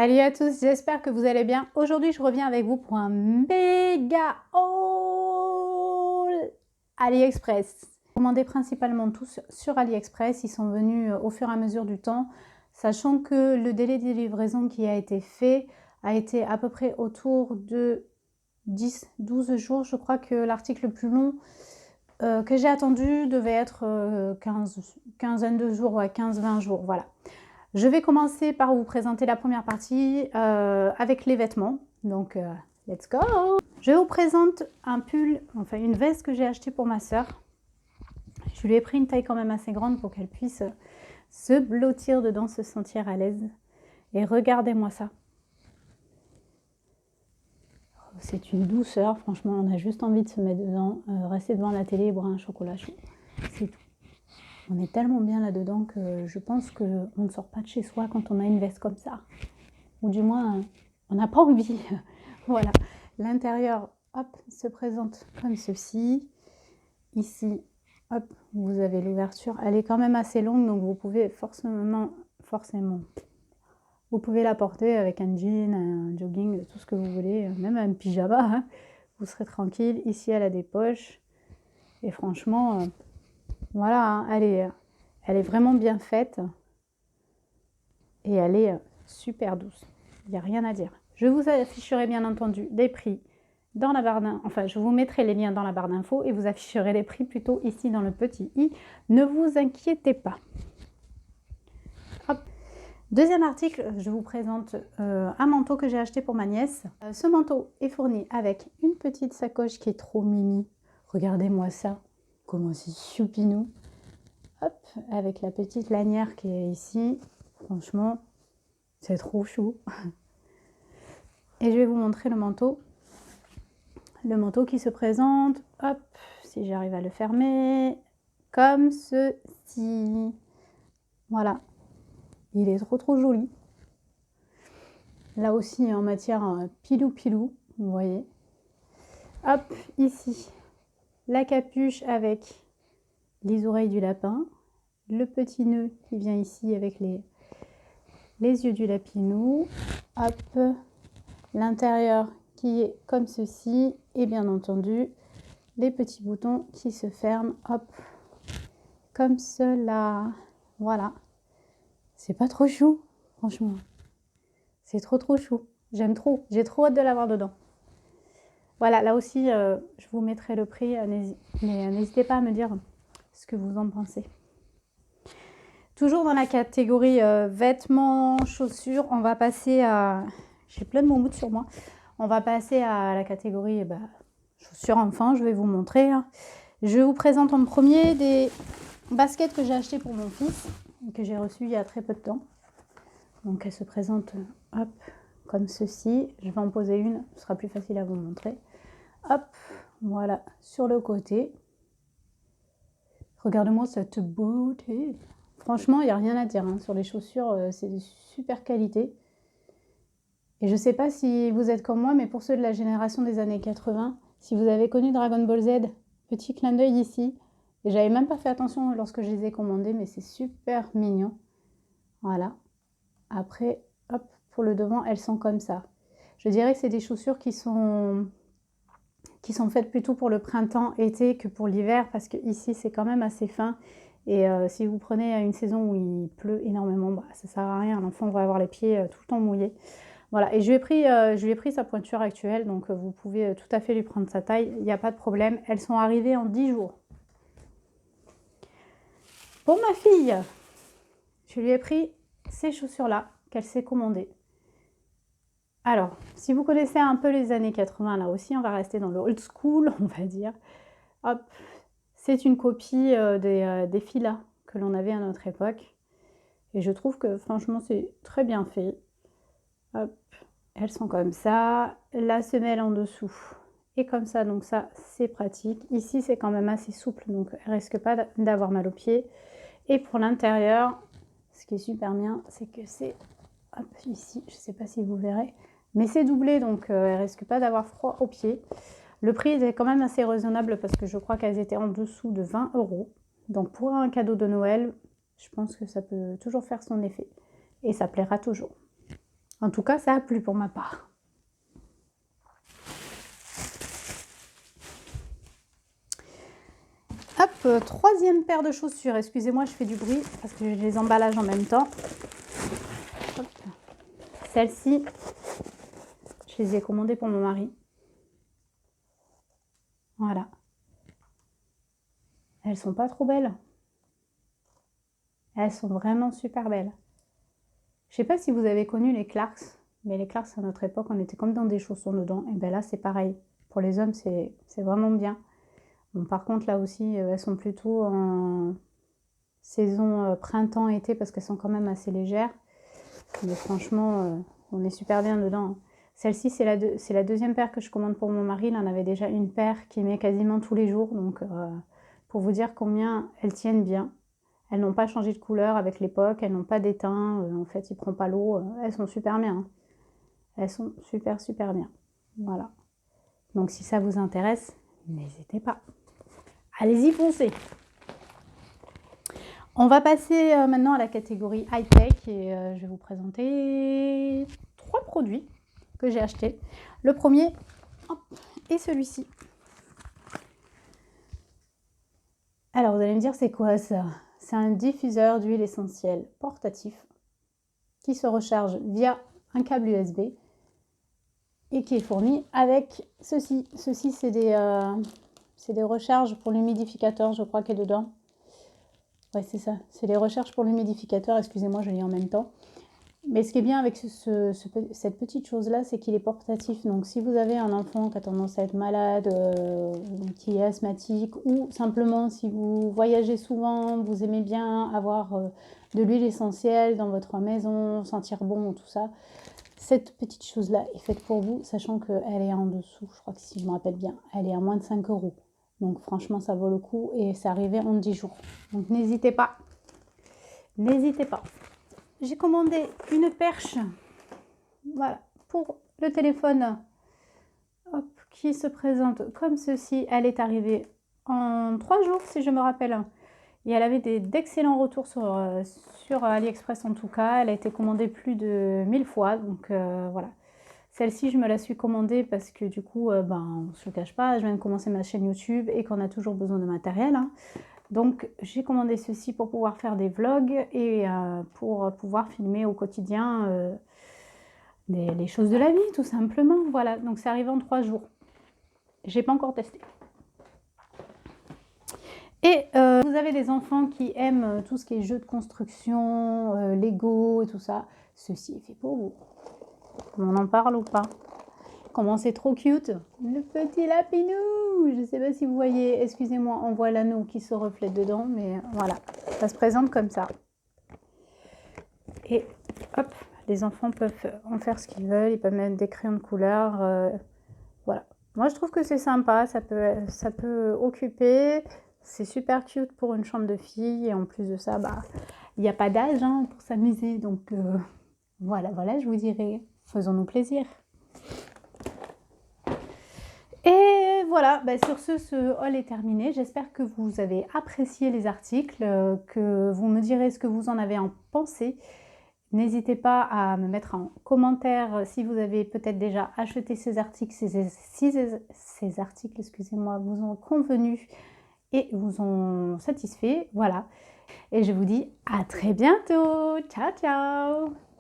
Salut à tous, j'espère que vous allez bien. Aujourd'hui, je reviens avec vous pour un méga haul AliExpress. Commandés principalement tous sur AliExpress, ils sont venus au fur et à mesure du temps, sachant que le délai de livraison qui a été fait a été à peu près autour de 10-12 jours. Je crois que l'article le plus long que j'ai attendu devait être quinzaine de jours, ouais, 15-20 jours, voilà. Je vais commencer par vous présenter la première partie avec les vêtements. Donc, let's go! Je vous présente un pull, enfin une veste que j'ai achetée pour ma sœur. Je lui ai pris une taille quand même assez grande pour qu'elle puisse se blottir dedans, se sentir à l'aise. Et regardez-moi ça. C'est une douceur, franchement, on a juste envie de se mettre dedans, rester devant la télé et boire un chocolat chaud. C'est tout. On est tellement bien là-dedans que je pense qu'on ne sort pas de chez soi quand on a une veste comme ça. Ou du moins, on n'a pas envie. Voilà. L'intérieur, hop, se présente comme ceci. Ici, hop, vous avez l'ouverture. Elle est quand même assez longue, donc vous pouvez forcément, vous pouvez la porter avec un jean, un jogging, tout ce que vous voulez, même un pyjama. Hein. Vous serez tranquille. Ici, elle a des poches. Et franchement... voilà, hein, elle est vraiment bien faite et elle est super douce. Il n'y a rien à dire. Je vous afficherai bien entendu des prix dans la barre d'infos. Enfin, je vous mettrai les liens dans la barre d'infos et vous afficherez les prix plutôt ici dans le petit i. Ne vous inquiétez pas. Hop. Deuxième article, je vous présente un manteau que j'ai acheté pour ma nièce. Ce manteau est fourni avec une petite sacoche qui est trop mimi. Regardez-moi ça. Comment c'est choupinou. Hop, avec la petite lanière qui est ici. Franchement, c'est trop chou. Et je vais vous montrer le manteau. Le manteau qui se présente, hop, si j'arrive à le fermer, comme ceci. Voilà. Il est trop joli. Là aussi, en matière pilou, vous voyez. Hop, ici, la capuche avec les oreilles du lapin. Le petit nœud qui vient ici avec les yeux du lapinou. Hop, l'intérieur qui est comme ceci. Et bien entendu, les petits boutons qui se ferment. Hop, comme cela. Voilà. C'est pas trop chou, franchement. C'est trop chou. J'aime trop. J'ai trop hâte de l'avoir dedans. Voilà, là aussi, je vous mettrai le prix. Mais n'hésitez pas à me dire ce que vous en pensez. Toujours dans la catégorie vêtements, chaussures, on va passer à... J'ai plein de moumoutes sur moi. On va passer à la catégorie chaussures enfants, je vais vous montrer. Hein. Je vous présente en premier des baskets que j'ai achetées pour mon fils, que j'ai reçues il y a très peu de temps. Donc elles se présentent hop, comme ceci. Je vais en poser une, ce sera plus facile à vous montrer. Hop, voilà, sur le côté. Regardez-moi cette beauté. Franchement, il n'y a rien à dire. Hein. Sur les chaussures, c'est de super qualité. Et je ne sais pas si vous êtes comme moi, mais pour ceux de la génération des années 80, si vous avez connu Dragon Ball Z, petit clin d'œil ici. Et j'avais même pas fait attention lorsque je les ai commandés, mais c'est super mignon. Voilà. Après, hop, pour le devant, elles sont comme ça. Je dirais que c'est des chaussures qui sont faites plutôt pour le printemps-été que pour l'hiver, parce que ici c'est quand même assez fin. Et si vous prenez une saison où il pleut énormément, ça ne sert à rien. L'enfant va avoir les pieds tout le temps mouillés. Voilà, et je lui ai pris sa pointure actuelle, donc vous pouvez tout à fait lui prendre sa taille, il n'y a pas de problème. Elles sont arrivées en 10 jours. Pour ma fille, je lui ai pris ces chaussures-là qu'elle s'est commandées. Alors, si vous connaissez un peu les années 80, là aussi, on va rester dans le old school, on va dire. Hop, c'est une copie des Fila que l'on avait à notre époque. Et je trouve que franchement, c'est très bien fait. Hop, elles sont comme ça. La semelle en dessous est comme ça, donc ça, c'est pratique. Ici, c'est quand même assez souple, donc elle risque pas d'avoir mal aux pieds. Et pour l'intérieur, ce qui est super bien, c'est que c'est, hop, ici, je ne sais pas si vous verrez, mais c'est doublé, donc elle risque pas d'avoir froid aux pieds. Le prix est quand même assez raisonnable parce que je crois qu'elles étaient en dessous de 20 €. Donc pour un cadeau de Noël, je pense que ça peut toujours faire son effet. Et ça plaira toujours. En tout cas, ça a plu pour ma part. Hop, troisième paire de chaussures. Excusez-moi, je fais du bruit parce que j'ai les emballages en même temps. Celles-ci, je les ai commandées pour mon mari. Voilà. Elles sont pas trop belles. Elles sont vraiment super belles. Je sais pas si vous avez connu les Clarks, mais les Clarks à notre époque, on était comme dans des chaussons dedans. Et bien là, c'est pareil. Pour les hommes, c'est vraiment bien. Bon, par contre, là aussi, elles sont plutôt en saison printemps-été parce qu'elles sont quand même assez légères. Mais franchement, on est super bien dedans. Celle-ci, c'est la deuxième paire que je commande pour mon mari. Il en avait déjà une paire qu'il met quasiment tous les jours. Donc, pour vous dire combien elles tiennent bien. Elles n'ont pas changé de couleur avec l'époque. Elles n'ont pas d'étain. En fait, il ne prend pas l'eau. Elles sont super bien. Hein. Elles sont super, super bien. Voilà. Donc, si ça vous intéresse, n'hésitez pas. Allez-y, foncez. On va passer maintenant à la catégorie high-tech et je vais vous présenter 3 produits que j'ai achetés. Le premier est celui-ci. Alors, vous allez me dire, c'est quoi ça? C'est un diffuseur d'huile essentielle portatif qui se recharge via un câble USB et qui est fourni avec ceci. Ceci, c'est des recharges pour l'humidificateur, je crois, qui est dedans. Ouais, c'est ça. C'est les recharges pour l'humidificateur. Excusez-moi, je lis en même temps. Mais ce qui est bien avec cette petite chose-là, c'est qu'il est portatif. Donc, si vous avez un enfant qui a tendance à être malade, qui est asthmatique, ou simplement si vous voyagez souvent, vous aimez bien avoir de l'huile essentielle dans votre maison, sentir bon, tout ça, cette petite chose-là est faite pour vous, sachant qu'elle est en dessous. Je crois que si je me rappelle bien, elle est à moins de 5 €. Donc, franchement, ça vaut le coup et c'est arrivé en 10 jours. Donc, n'hésitez pas. N'hésitez pas. J'ai commandé une perche, voilà, pour le téléphone, hop, qui se présente comme ceci. Elle est arrivée en 3 jours, si je me rappelle. Et elle avait d'excellents retours sur AliExpress en tout cas. Elle a été commandée plus de 1000 fois, donc voilà. Celle-ci, je me la suis commandée parce que du coup, on ne se le cache pas, je viens de commencer ma chaîne YouTube et qu'on a toujours besoin de matériel. Hein. Donc, j'ai commandé ceci pour pouvoir faire des vlogs et pour pouvoir filmer au quotidien les choses de la vie, tout simplement. Voilà, donc c'est arrivé en 3 jours. J'ai pas encore testé. Et vous avez des enfants qui aiment tout ce qui est jeux de construction, Lego et tout ça. Ceci est fait pour vous. On en parle ou pas? Comment c'est trop cute, le petit lapinou. Je ne sais pas si vous voyez, excusez-moi, on voit l'anneau qui se reflète dedans, mais voilà, ça se présente comme ça. Et hop, les enfants peuvent en faire ce qu'ils veulent, ils peuvent mettre des crayons de couleur, voilà. Moi, je trouve que c'est sympa, ça peut occuper, c'est super cute pour une chambre de fille, et en plus de ça, il n'y a pas d'âge hein, pour s'amuser, donc voilà, je vous dirais, faisons-nous plaisir. Et voilà, sur ce haul est terminé. J'espère que vous avez apprécié les articles, que vous me direz ce que vous en avez pensé. N'hésitez pas à me mettre en commentaire si vous avez peut-être déjà acheté ces articles, si ces articles, excusez-moi, vous ont convenu et vous ont satisfait. Voilà. Et je vous dis à très bientôt. Ciao, ciao!